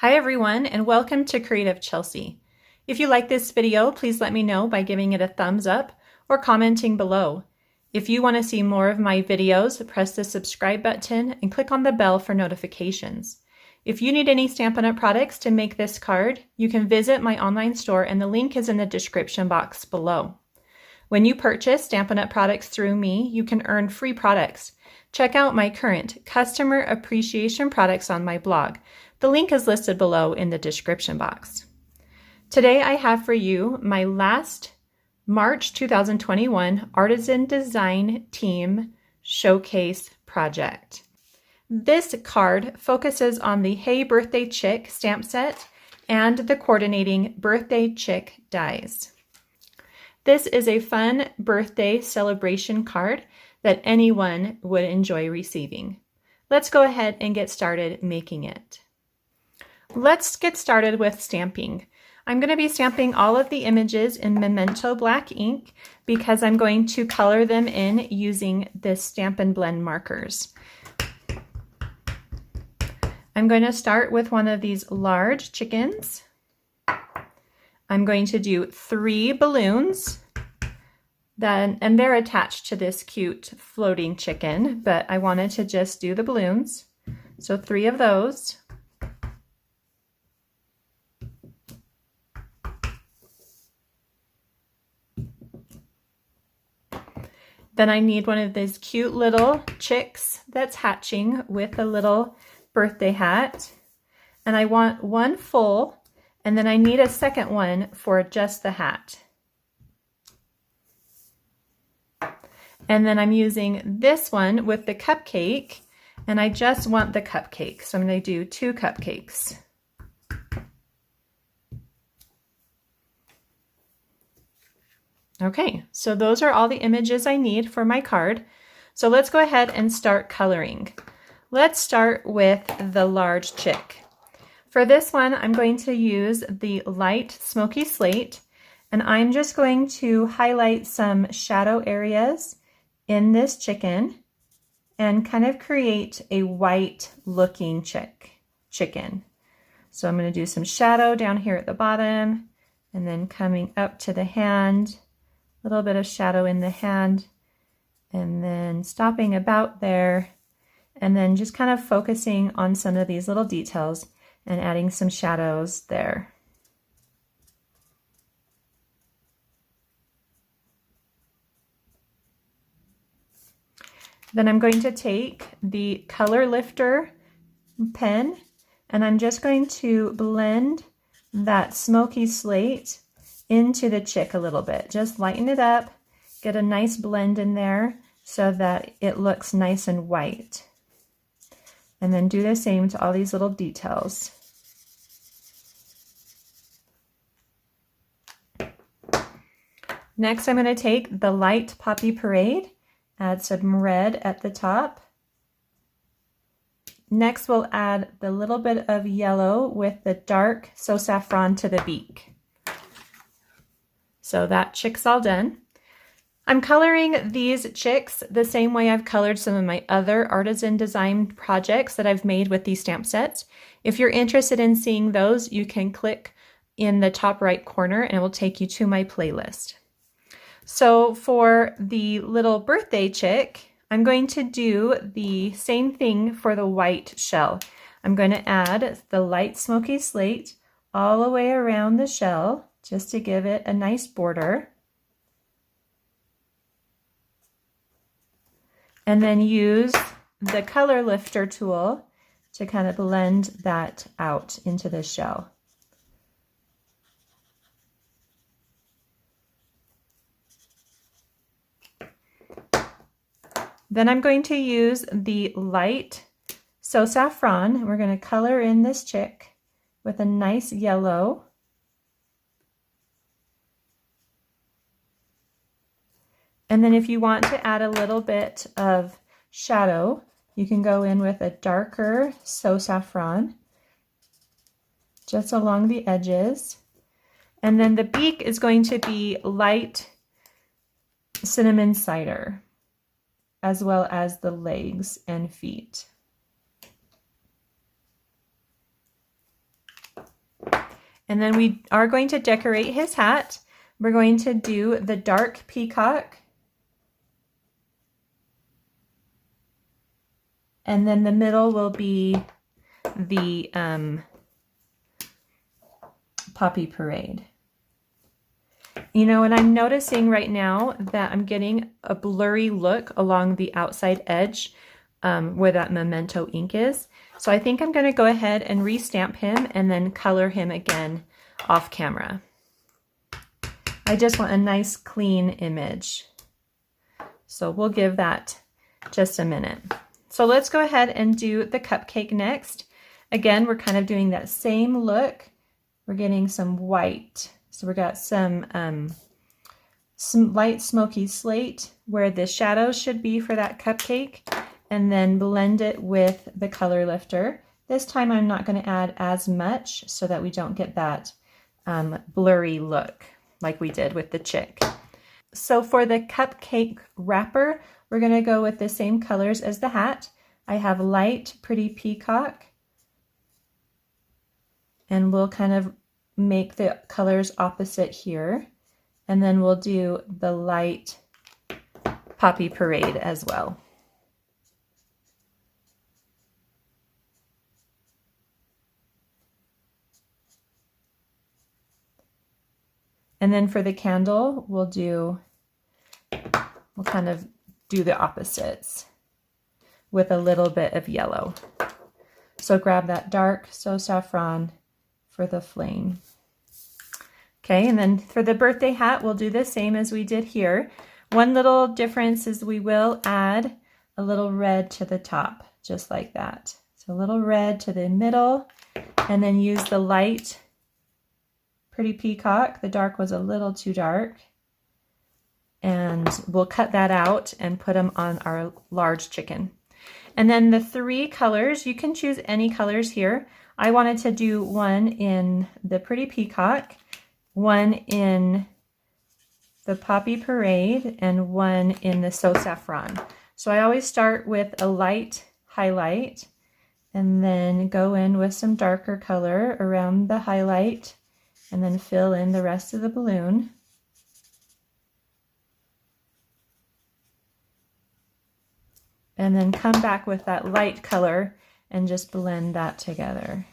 Hi everyone, and welcome to Creative Chelsea. If you like this video, please let me know by giving it a thumbs up or commenting below. If you want to see more of my videos, press the subscribe button and click on the bell for notifications. If you need any Stampin' Up! Products to make this card, you can visit my online store and the link is in the description box below. When you purchase Stampin' Up! Products through me, you can earn free products. Check out my current customer appreciation products on my blog. The link is listed below in the description box. Today I have for you my last March 2021 Artisan Design Team Showcase project. This card focuses on the Hey Birthday Chick stamp set and the coordinating Birthday Chick dies. This is a fun birthday celebration card that anyone would enjoy receiving. Let's go ahead and get started making it. Let's get started with stamping. I'm going to be stamping all of the images in Memento black ink because I'm going to color them in using this Stampin' Blend markers. I'm going to start with one of these large chickens. I'm going to do 3 balloons, and they're attached to this cute floating chicken, but I wanted to just do the balloons. So 3 of those. Then I need one of these cute little chicks that's hatching with a little birthday hat. And I want one full, and then I need a second one for just the hat. And then I'm using this one with the cupcake, and I just want the cupcake. So I'm going to do 2 cupcakes. Okay, so those are all the images I need for my card. So let's go ahead and start coloring. Let's start with the large chick. For this one, I'm going to use the light smoky slate, and I'm just going to highlight some shadow areas in this chicken and kind of create a white looking chicken. So I'm going to do some shadow down here at the bottom and then coming up to the hand. A little bit of shadow in the hand, and then stopping about there, and then just kind of focusing on some of these little details and adding some shadows there. Then I'm going to take the color lifter pen and I'm just going to blend that smoky slate into the chick a little bit. Just lighten it up, get a nice blend in there so that it looks nice and white. And then do the same to all these little details. Next, I'm going to take the light Poppy Parade, add some red at the top. Next, we'll add the little bit of yellow with the dark So Saffron to the beak. So that chick's all done. I'm coloring these chicks the same way I've colored some of my other artisan design projects that I've made with these stamp sets. If you're interested in seeing those, you can click in the top right corner and it will take you to my playlist. So for the little birthday chick, I'm going to do the same thing for the white shell. I'm going to add the light smoky slate all the way around the shell, just to give it a nice border. And then use the color lifter tool to kind of blend that out into the shell. Then I'm going to use the light So Saffron. We're going to color in this chick with a nice yellow. And then if you want to add a little bit of shadow, you can go in with a darker So Saffron just along the edges. And then the beak is going to be light cinnamon cider, as well as the legs and feet. And then we are going to decorate his hat. We're going to do the dark peacock. And then the middle will be the Poppy Parade. You know, and I'm noticing right now that I'm getting a blurry look along the outside edge where that memento ink is. So I think I'm going to go ahead and restamp him and then color him again off camera. I just want a nice clean image. So we'll give that just a minute. So let's go ahead and do the cupcake next. Again, we're kind of doing that same look. We're getting some white. So we got some light smoky slate where the shadow should be for that cupcake, and then blend it with the color lifter. This time I'm not going to add as much so that we don't get that blurry look like we did with the chick. So for the cupcake wrapper, we're going to go with the same colors as the hat. I have light pretty peacock, and we'll kind of make the colors opposite here, and then we'll do the light Poppy Parade as well. And then for the candle, we'll kind of do the opposites with a little bit of yellow. So grab that dark saffron for the flame. Okay, and then for the birthday hat, we'll do the same as we did here. One little difference is we will add a little red to the top, just like that. So a little red to the middle, and then use the light pretty peacock. The dark was a little too dark. And we'll cut that out and put them on our large chicken. And then the 3 colors, you can choose any colors here. I wanted to do one in the pretty peacock, one in the Poppy Parade, and one in the saffron. So I always start with a light highlight and then go in with some darker color around the highlight and then fill in the rest of the balloon. And then come back with that light color and just blend that together.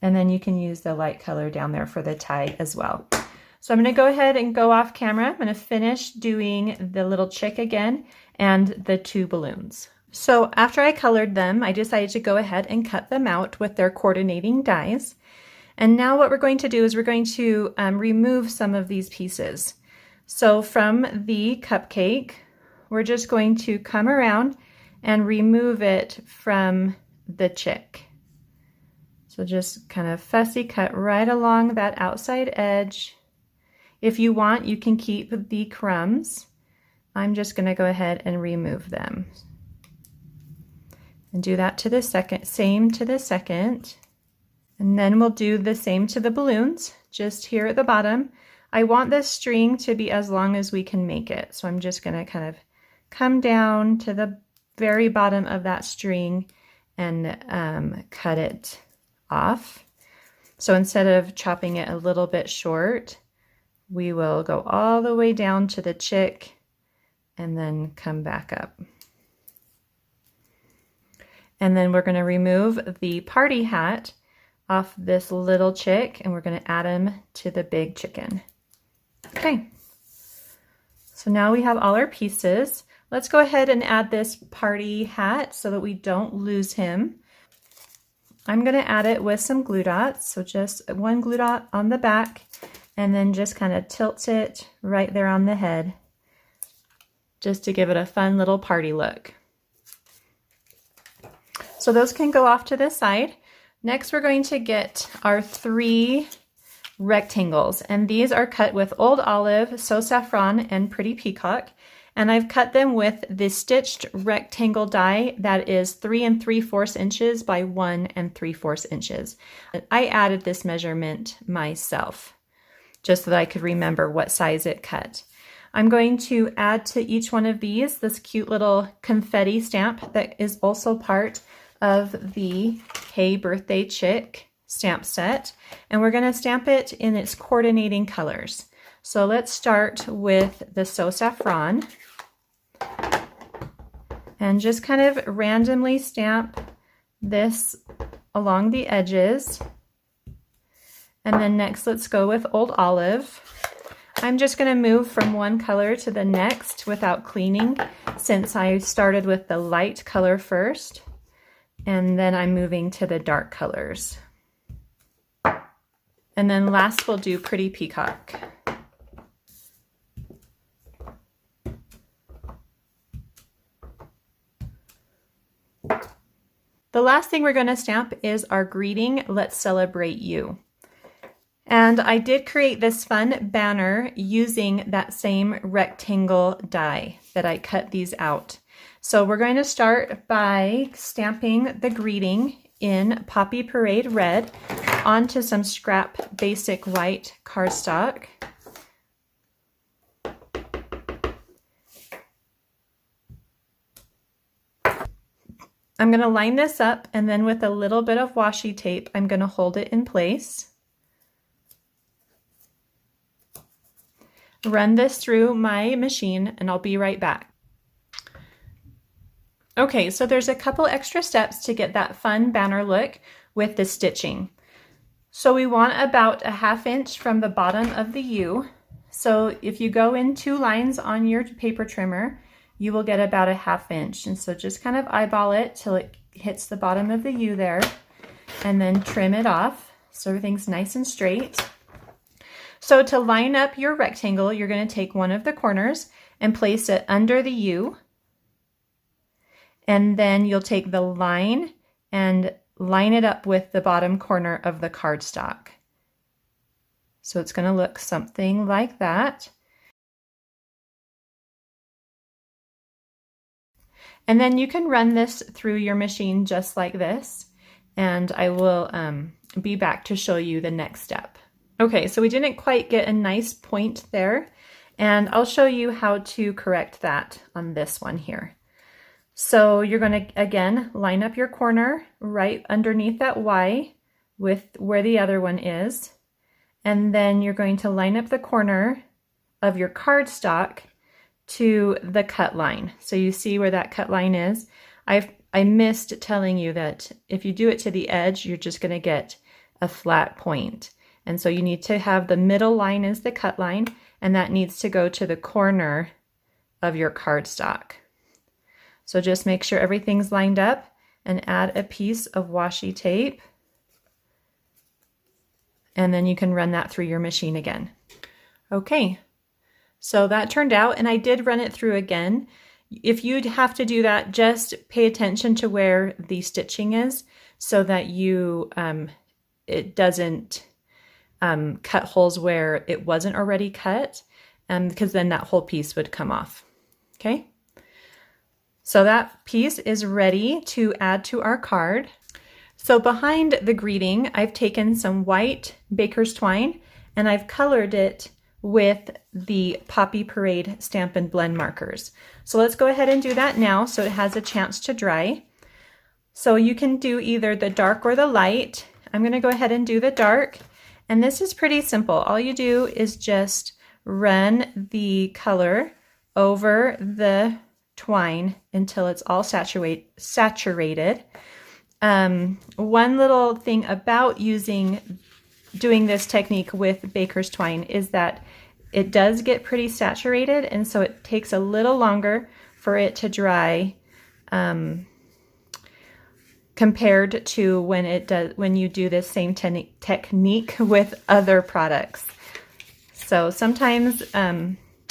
And then you can use the light color down there for the tie as well. So I'm going to go ahead and go off camera. I'm going to finish doing the little chick again and the 2 balloons. So after I colored them, I decided to go ahead and cut them out with their coordinating dies. And now what we're going to do is we're going to remove some of these pieces. So from the cupcake, we're just going to come around and remove it from the chick. So just kind of fussy cut right along that outside edge. If you want, you can keep the crumbs. I'm just going to go ahead and remove them. And do that to the second, same to the second. And then we'll do the same to the balloons, just here at the bottom. I want this string to be as long as we can make it. So I'm just going to kind of come down to the very bottom of that string and cut it off. So instead of chopping it a little bit short, we will go all the way down to the chick and then come back up. And then we're going to remove the party hat off this little chick, and we're going to add him to the big chicken. Okay, so now we have all our pieces. Let's go ahead and add this party hat so that we don't lose him. I'm going to add it with some glue dots, so just 1 glue dot on the back, and then just kind of tilt it right there on the head, just to give it a fun little party look. So those can go off to the side. Next, we're going to get our 3 rectangles, and these are cut with Old Olive, Saffron, and Pretty Peacock. And I've cut them with the stitched rectangle die that is 3 3/4 inches by 1 3/4 inches. I added this measurement myself, just so that I could remember what size it cut. I'm going to add to each one of these this cute little confetti stamp that is also part of the Hey Birthday Chick stamp set, and we're going to stamp it in its coordinating colors. So let's start with the So Saffron and just kind of randomly stamp this along the edges. And then next, let's go with Old Olive. I'm just going to move from one color to the next without cleaning, since I started with the light color first, and then I'm moving to the dark colors. And then last we'll do Pretty Peacock. The last thing we're going to stamp is our greeting, Let's Celebrate You. And I did create this fun banner using that same rectangle die that I cut these out. So we're going to start by stamping the greeting in Poppy Parade Red onto some scrap basic white cardstock. I'm going to line this up, and then with a little bit of washi tape, I'm going to hold it in place. Run this through my machine, and I'll be right back. Okay, so there's a couple extra steps to get that fun banner look with the stitching. So we want about a 1/2 inch from the bottom of the U. So if you go in 2 lines on your paper trimmer, you will get about a 1/2 inch. And so just kind of eyeball it till it hits the bottom of the U there, and then trim it off so everything's nice and straight. So to line up your rectangle, you're going to take one of the corners and place it under the U. And then you'll take the line and line it up with the bottom corner of the cardstock. So it's going to look something like that. And then you can run this through your machine just like this, and I will be back to show you the next step. Okay, so we didn't quite get a nice point there, and I'll show you how to correct that on this one here. So you're going to, again, line up your corner right underneath that Y with where the other one is, and then you're going to line up the corner of your cardstock to the cut line. So you see where that cut line is. I missed telling you that if you do it to the edge, you're just going to get a flat point. And so you need to have the middle line as the cut line, and that needs to go to the corner of your cardstock. So just make sure everything's lined up and add a piece of washi tape. And then you can run that through your machine again. Okay, so that turned out, and I did run it through again. If you'd have to do that, just pay attention to where the stitching is so that you it doesn't cut holes where it wasn't already cut, because then that whole piece would come off. Okay, so that piece is ready to add to our card. So behind the greeting, I've taken some white baker's twine and I've colored it with the Poppy Parade Stampin' Blend markers. So let's go ahead and do that now so it has a chance to dry. So you can do either the dark or the light. I'm going to go ahead and do the dark. And this is pretty simple. All you do is just run the color over the twine until it's all saturated. One little thing about doing this technique with baker's twine is that it does get pretty saturated, and so it takes a little longer for it to dry compared to when you do this same technique with other products. So sometimes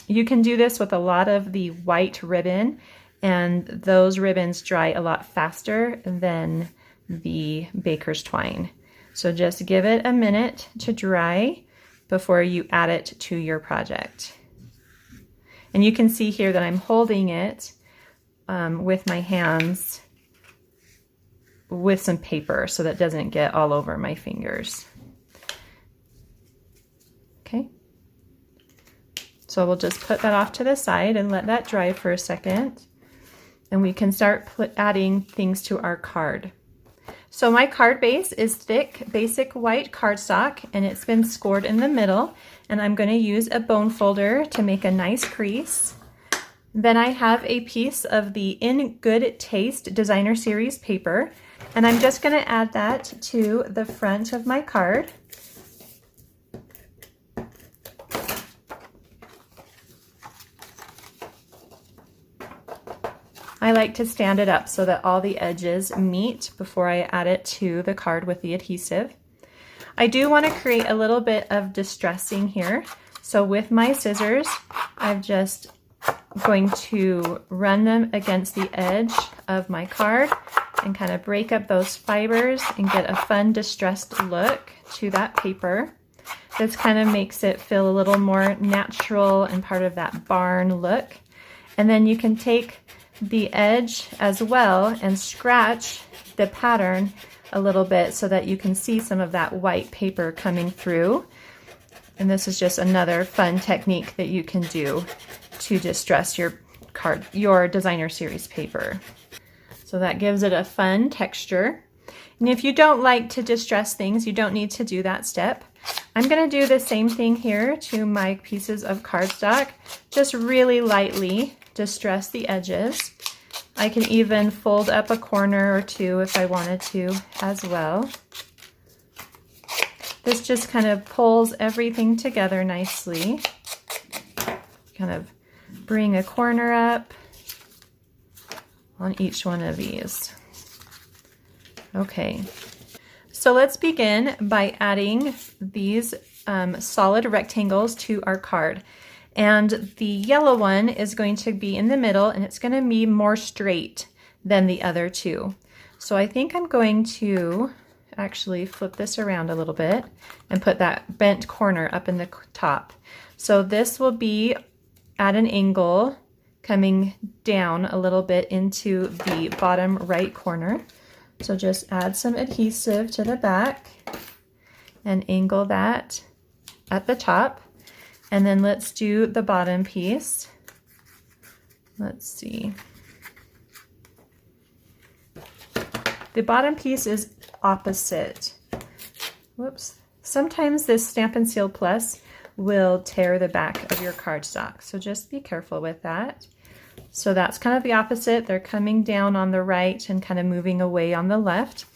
you can do this with a lot of the white ribbon, and those ribbons dry a lot faster than the baker's twine. So just give it a minute to dry before you add it to your project. And you can see here that I'm holding it with my hands with some paper so that it doesn't get all over my fingers. Okay, so we'll just put that off to the side and let that dry for a second, and we can start adding things to our card. So my card base is thick, basic white cardstock, and it's been scored in the middle, and I'm going to use a bone folder to make a nice crease. Then I have a piece of the In Good Taste Designer Series paper, and I'm just going to add that to the front of my card. I like to stand it up so that all the edges meet before I add it to the card with the adhesive. I do want to create a little bit of distressing here. So with my scissors, I'm just going to run them against the edge of my card and kind of break up those fibers and get a fun distressed look to that paper. This kind of makes it feel a little more natural and part of that barn look. And then you can take the edge as well and scratch the pattern a little bit so that you can see some of that white paper coming through. And this is just another fun technique that you can do to distress your designer series paper. So that gives it a fun texture. And if you don't like to distress things, you don't need to do that step. I'm going to do the same thing here to my pieces of cardstock, just really lightly distress the edges. I can even fold up a corner or two if I wanted to as well. This just kind of pulls everything together nicely. Kind of bring a corner up on each one of these. Okay, so let's begin by adding these solid rectangles to our card. And the yellow one is going to be in the middle, and it's going to be more straight than the other two. So I think I'm going to actually flip this around a little bit and put that bent corner up in the top. So this will be at an angle coming down a little bit into the bottom right corner. So just add some adhesive to the back and angle that at the top. And then let's do the bottom piece. Let's see. The bottom piece is opposite. Whoops. Sometimes this Stampin' Seal Plus will tear the back of your cardstock, so just be careful with that. So that's kind of the opposite. They're coming down on the right and kind of moving away on the left.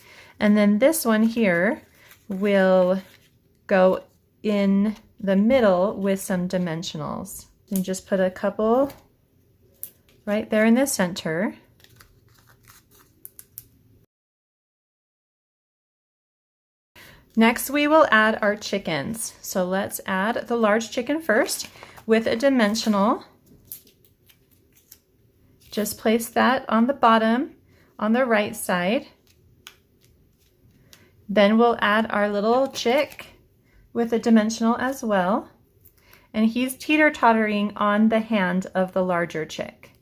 And then this one here will go in the middle with some dimensionals. And just put a couple right there in the center. Next, we will add our chickens. So let's add the large chicken first with a dimensional. Just place that on the bottom on the right side. Then we'll add our little chick with a dimensional as well. And he's teeter-tottering on the hand of the larger chick.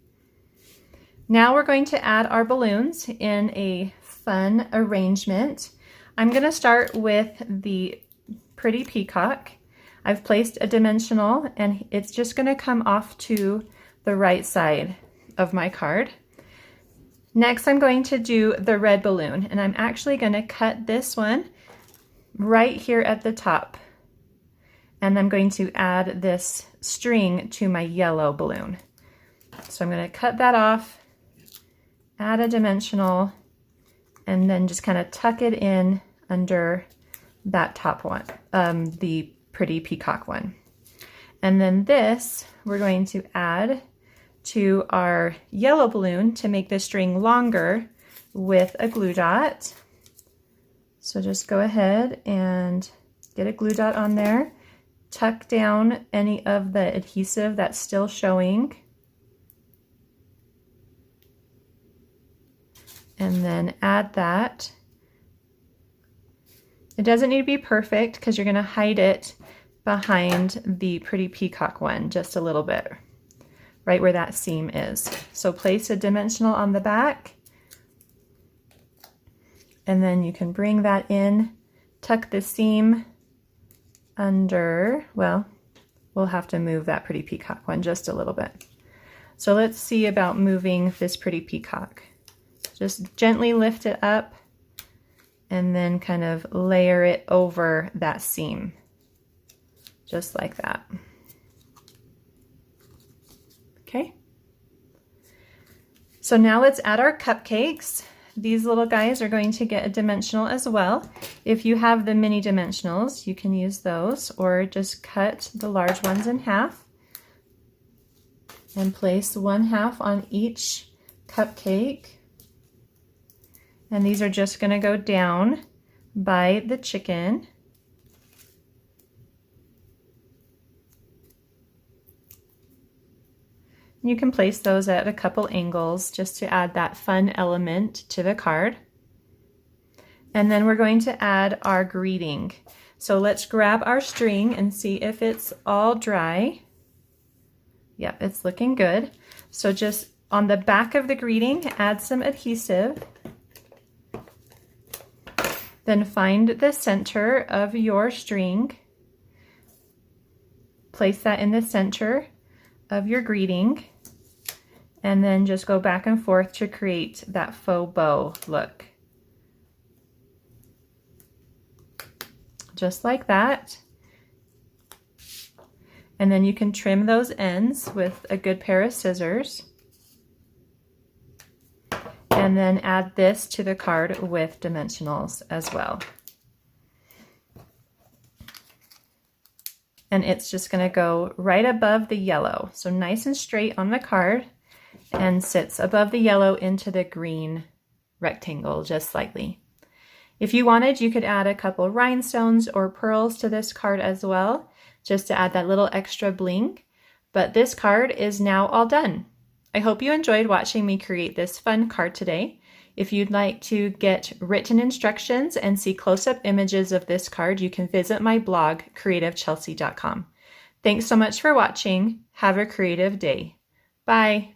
Now we're going to add our balloons in a fun arrangement. I'm going to start with the pretty peacock. I've placed a dimensional and it's just going to come off to the right side of my card. Next, I'm going to do the red balloon, and I'm actually going to cut this one right here at the top. And I'm going to add this string to my yellow balloon. So I'm going to cut that off, add a dimensional, and then just kind of tuck it in under that top one, the pretty peacock one. And then this, we're going to add to our yellow balloon to make the string longer with a glue dot. So just go ahead and get a glue dot on there. Tuck down any of the adhesive that's still showing. And then add that. It doesn't need to be perfect because you're going to hide it behind the pretty peacock one just a little bit, right where that seam is. So place a dimensional on the back, and then you can bring that in, tuck the seam under, well, we'll have to move that pretty peacock one just a little bit. So let's see about moving this pretty peacock. Just gently lift it up and then kind of layer it over that seam, just like that. Okay. So now let's add our cupcakes. These little guys are going to get a dimensional as well. If you have the mini dimensionals, you can use those, or just cut the large ones in half and place 1/2 on each cupcake. And these are just going to go down by the chicken. You can place those at a couple angles just to add that fun element to the card. And then we're going to add our greeting. So let's grab our string and see if it's all dry. Yep, it's looking good. So just on the back of the greeting, add some adhesive. Then find the center of your string. Place that in the center of your greeting, and then just go back and forth to create that faux bow look. Just like that. And then you can trim those ends with a good pair of scissors. And then add this to the card with dimensionals as well. And it's just going to go right above the yellow. So nice and straight on the card, and sits above the yellow into the green rectangle just slightly. If you wanted, you could add a couple rhinestones or pearls to this card as well, just to add that little extra bling. But this card is now all done. I hope you enjoyed watching me create this fun card today. If you'd like to get written instructions and see close-up images of this card, you can visit my blog, creativechelsea.com. Thanks so much for watching. Have a creative day. Bye.